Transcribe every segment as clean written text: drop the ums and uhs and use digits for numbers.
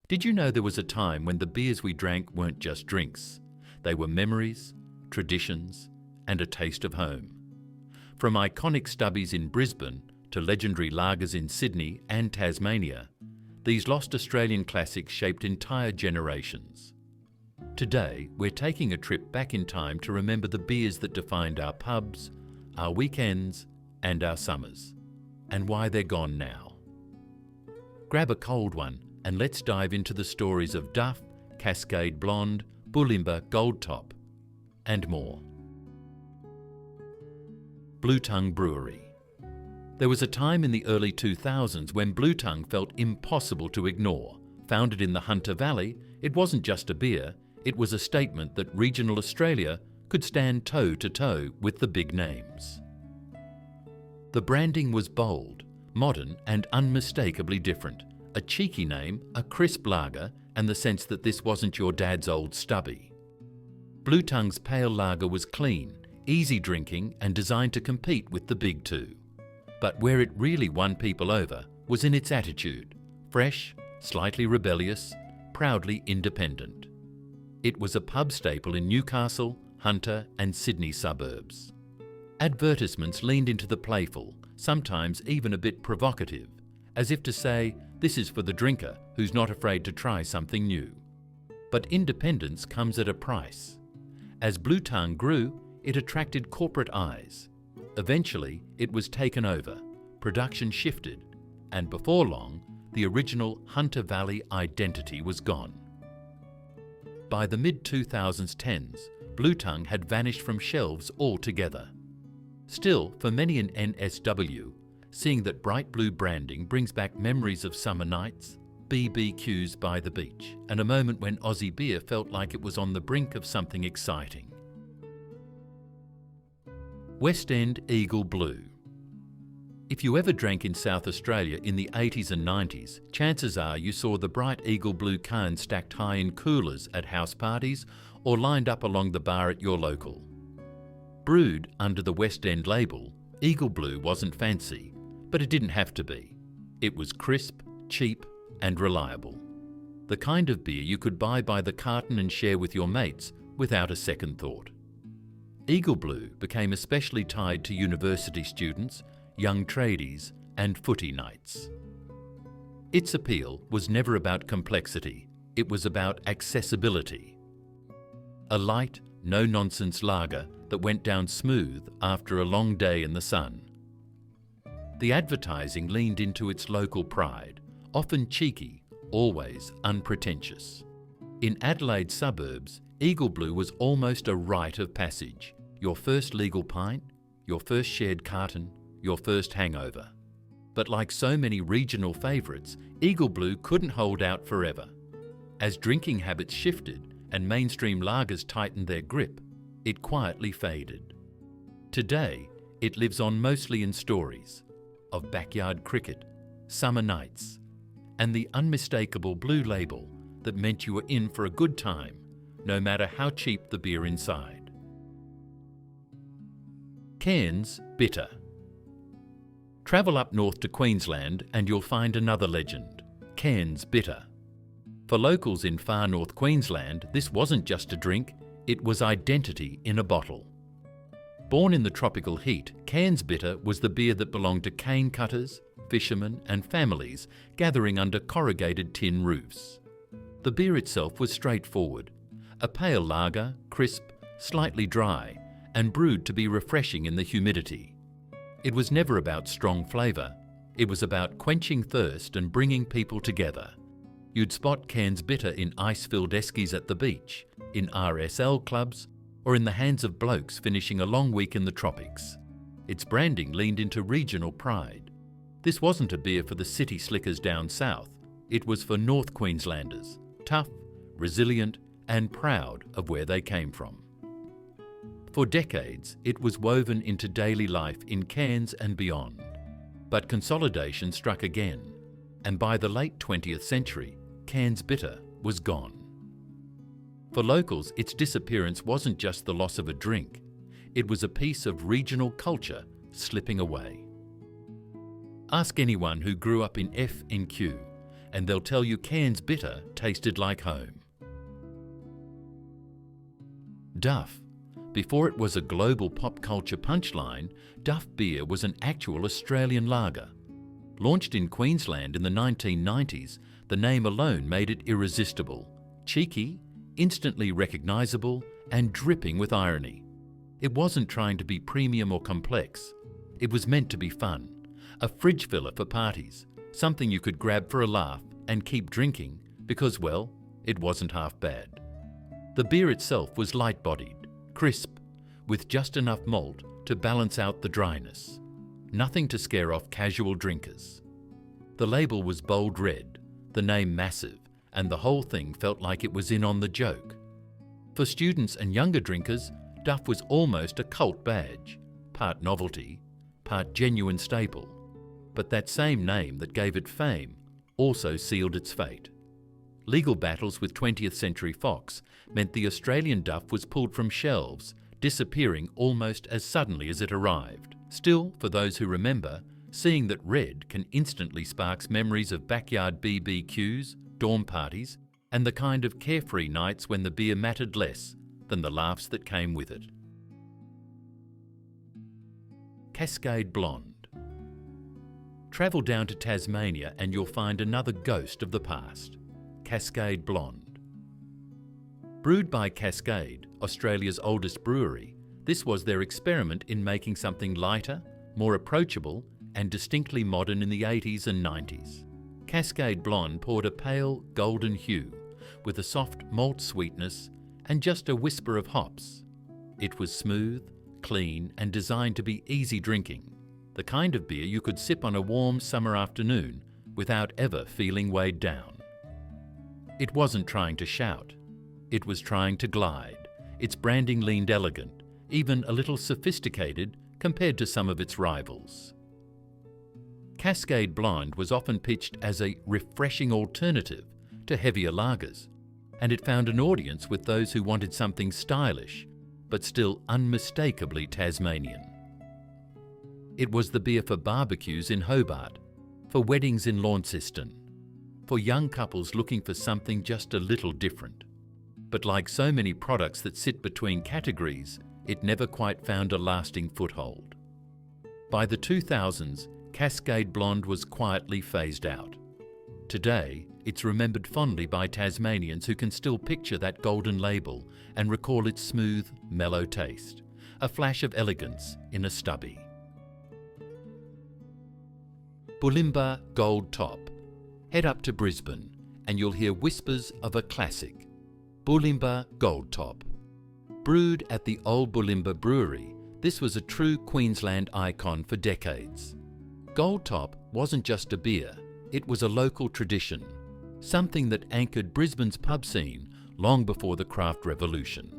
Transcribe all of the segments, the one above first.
Did you know there was a time when the beers we drank weren't just drinks? They were memories, traditions, and a taste of home. From iconic stubbies in Brisbane to legendary lagers in Sydney and Tasmania, these lost Australian classics shaped entire generations. Today, we're taking a trip back in time to remember the beers that defined our pubs, our weekends, and our summers, and why they're gone now. Grab a cold one and let's dive into the stories of Duff, Cascade Blonde, Bulimba Gold Top, and more. Blue Tongue Brewery. There was a time in the early 2000s when Blue Tongue felt impossible to ignore. Founded in the Hunter Valley, it wasn't just a beer, it was a statement that regional Australia could stand toe-to-toe with the big names. The branding was bold, modern and unmistakably different. A cheeky name, a crisp lager, and the sense that this wasn't your dad's old stubby. Blue Tongue's pale lager was clean, easy drinking and designed to compete with the big two. But where it really won people over was in its attitude, fresh, slightly rebellious, proudly independent. It was a pub staple in Newcastle, Hunter and Sydney suburbs. Advertisements leaned into the playful, sometimes even a bit provocative, as if to say, this is for the drinker who's not afraid to try something new. But independence comes at a price. As Blue Tongue grew, it attracted corporate eyes. Eventually, it was taken over, production shifted, and before long, the original Hunter Valley identity was gone. By the mid-2010s, Blue Tongue had vanished from shelves altogether. Still, for many an NSW, seeing that bright blue branding brings back memories of summer nights, BBQs by the beach, and a moment when Aussie beer felt like it was on the brink of something exciting. West End Eagle Blue. If you ever drank in South Australia in the 80s and 90s, chances are you saw the bright Eagle Blue cans stacked high in coolers at house parties or lined up along the bar at your local. Brewed under the West End label, Eagle Blue wasn't fancy, but it didn't have to be. It was crisp, cheap, and reliable. The kind of beer you could buy by the carton and share with your mates without a second thought. Eagle Blue became especially tied to university students, young tradies, and footy nights. Its appeal was never about complexity, it was about accessibility. A light, no-nonsense lager that went down smooth after a long day in the sun. The advertising leaned into its local pride, often cheeky, always unpretentious. In Adelaide suburbs, Eagle Blue was almost a rite of passage. Your first legal pint, your first shared carton, your first hangover. But like so many regional favourites, Eagle Blue couldn't hold out forever. As drinking habits shifted and mainstream lagers tightened their grip, it quietly faded. Today, it lives on mostly in stories of backyard cricket, summer nights, and the unmistakable blue label that meant you were in for a good time, no matter how cheap the beer inside. Cairns Bitter. Travel up north to Queensland and you'll find another legend, Cairns Bitter. For locals in far north Queensland, this wasn't just a drink, it was identity in a bottle. Born in the tropical heat, Cairns Bitter was the beer that belonged to cane cutters, fishermen and families gathering under corrugated tin roofs. The beer itself was straightforward, a pale lager, crisp, slightly dry, and brewed to be refreshing in the humidity. It was never about strong flavour, it was about quenching thirst and bringing people together. You'd spot Cairns Bitter in ice-filled eskies at the beach, in RSL clubs, or in the hands of blokes finishing a long week in the tropics. Its branding leaned into regional pride. This wasn't a beer for the city slickers down south, it was for North Queenslanders, tough, resilient, and proud of where they came from. For decades, it was woven into daily life in Cairns and beyond. But consolidation struck again, and by the late 20th century, Cairns Bitter was gone. For locals, its disappearance wasn't just the loss of a drink, it was a piece of regional culture slipping away. Ask anyone who grew up in F&Q, and they'll tell you Cairns Bitter tasted like home. Duff. Before it was a global pop culture punchline, Duff Beer was an actual Australian lager. Launched in Queensland in the 1990s, the name alone made it irresistible, cheeky, instantly recognisable, and dripping with irony. It wasn't trying to be premium or complex. It was meant to be fun, a fridge filler for parties, something you could grab for a laugh and keep drinking because, well, it wasn't half bad. The beer itself was light-bodied, crisp, with just enough malt to balance out the dryness. Nothing to scare off casual drinkers. The label was bold red, the name massive, and the whole thing felt like it was in on the joke. For students and younger drinkers, Duff was almost a cult badge, part novelty, part genuine staple. But that same name that gave it fame also sealed its fate. Legal battles with 20th Century Fox meant the Australian Duff was pulled from shelves, disappearing almost as suddenly as it arrived. Still, for those who remember, seeing that red can instantly sparks memories of backyard BBQs, dorm parties, and the kind of carefree nights when the beer mattered less than the laughs that came with it. Cascade Blonde. Travel down to Tasmania and you'll find another ghost of the past, Cascade Blonde. Brewed by Cascade, Australia's oldest brewery, this was their experiment in making something lighter, more approachable, and distinctly modern in the 80s and 90s. Cascade Blonde poured a pale, golden hue, with a soft malt sweetness and just a whisper of hops. It was smooth, clean, and designed to be easy drinking, the kind of beer you could sip on a warm summer afternoon without ever feeling weighed down. It wasn't trying to shout. It was trying to glide. Its branding leaned elegant, even a little sophisticated compared to some of its rivals. Cascade Blonde was often pitched as a refreshing alternative to heavier lagers, and it found an audience with those who wanted something stylish, but still unmistakably Tasmanian. It was the beer for barbecues in Hobart, for weddings in Launceston, for young couples looking for something just a little different. But like so many products that sit between categories, it never quite found a lasting foothold. By the 2000s, Cascade Blonde was quietly phased out. Today, it's remembered fondly by Tasmanians who can still picture that golden label and recall its smooth, mellow taste, a flash of elegance in a stubby. Bulimba Gold Top. Head up to Brisbane and you'll hear whispers of a classic, Bulimba Gold Top. Brewed at the old Bulimba Brewery, this was a true Queensland icon for decades. Gold Top wasn't just a beer, it was a local tradition, something that anchored Brisbane's pub scene long before the craft revolution.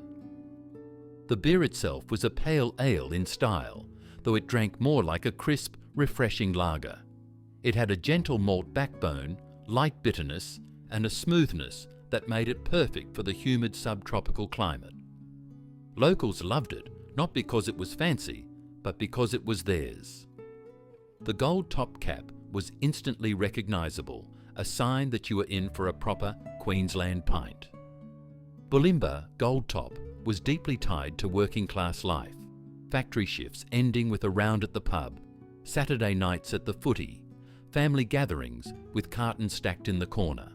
The beer itself was a pale ale in style, though it drank more like a crisp, refreshing lager. It had a gentle malt backbone, light bitterness, and a smoothness that made it perfect for the humid subtropical climate. Locals loved it, not because it was fancy, but because it was theirs. The gold top cap was instantly recognisable, a sign that you were in for a proper Queensland pint. Bulimba Gold Top was deeply tied to working class life, factory shifts ending with a round at the pub, Saturday nights at the footy, family gatherings with cartons stacked in the corner.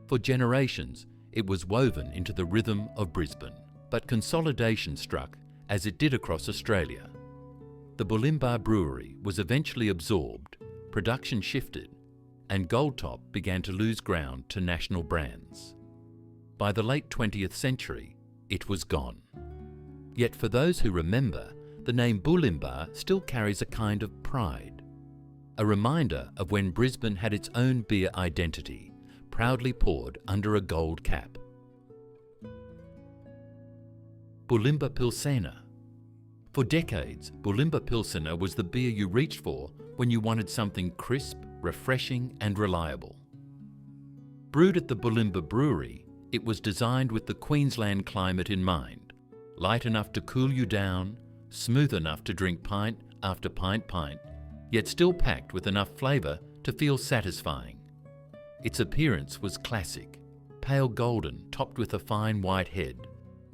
For generations, it was woven into the rhythm of Brisbane, but consolidation struck as it did across Australia. The Bulimba Brewery was eventually absorbed, production shifted, and Gold Top began to lose ground to national brands. By the late 20th century, it was gone. Yet for those who remember, the name Bulimba still carries a kind of pride, a reminder of when Brisbane had its own beer identity, proudly poured under a gold cap. Bulimba Pilsener. For decades, Bulimba Pilsener was the beer you reached for when you wanted something crisp, refreshing, and reliable. Brewed at the Bulimba Brewery, it was designed with the Queensland climate in mind, light enough to cool you down, smooth enough to drink pint after pint, yet still packed with enough flavour to feel satisfying. Its appearance was classic, pale golden topped with a fine white head.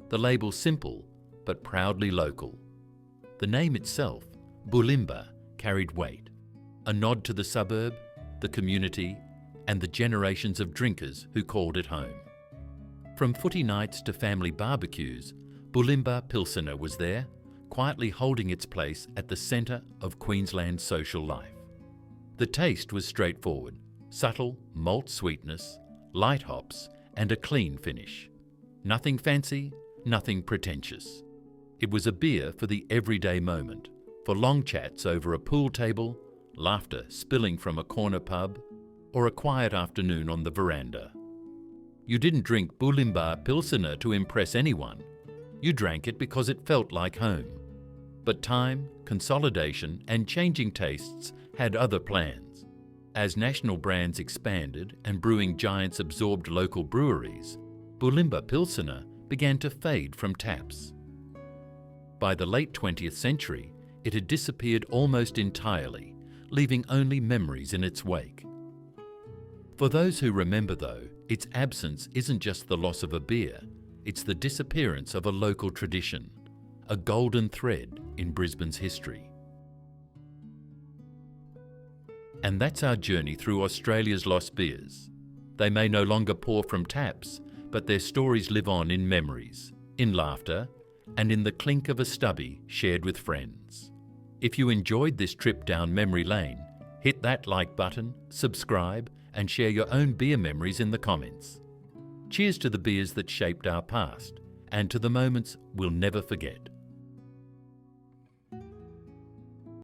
The label simple but proudly local. The name itself, Bulimba, carried weight, a nod to the suburb, the community, and the generations of drinkers who called it home. From footy nights to family barbecues, Bulimba Pilsener was there, quietly holding its place at the centre of Queensland's social life. The taste was straightforward, subtle malt sweetness, light hops, and a clean finish. Nothing fancy, nothing pretentious. It was a beer for the everyday moment, for long chats over a pool table, laughter spilling from a corner pub, or a quiet afternoon on the veranda. You didn't drink Bulimba Pilsener to impress anyone. You drank it because it felt like home. But time, consolidation, and changing tastes had other plans. As national brands expanded and brewing giants absorbed local breweries, Bulimba Pilsener began to fade from taps. By the late 20th century, it had disappeared almost entirely, leaving only memories in its wake. For those who remember, though, its absence isn't just the loss of a beer, it's the disappearance of a local tradition, a golden thread in Brisbane's history. And that's our journey through Australia's lost beers. They may no longer pour from taps, but their stories live on in memories, in laughter, and in the clink of a stubby shared with friends. If you enjoyed this trip down memory lane, hit that like button, subscribe, and share your own beer memories in the comments. Cheers to the beers that shaped our past, and to the moments we'll never forget.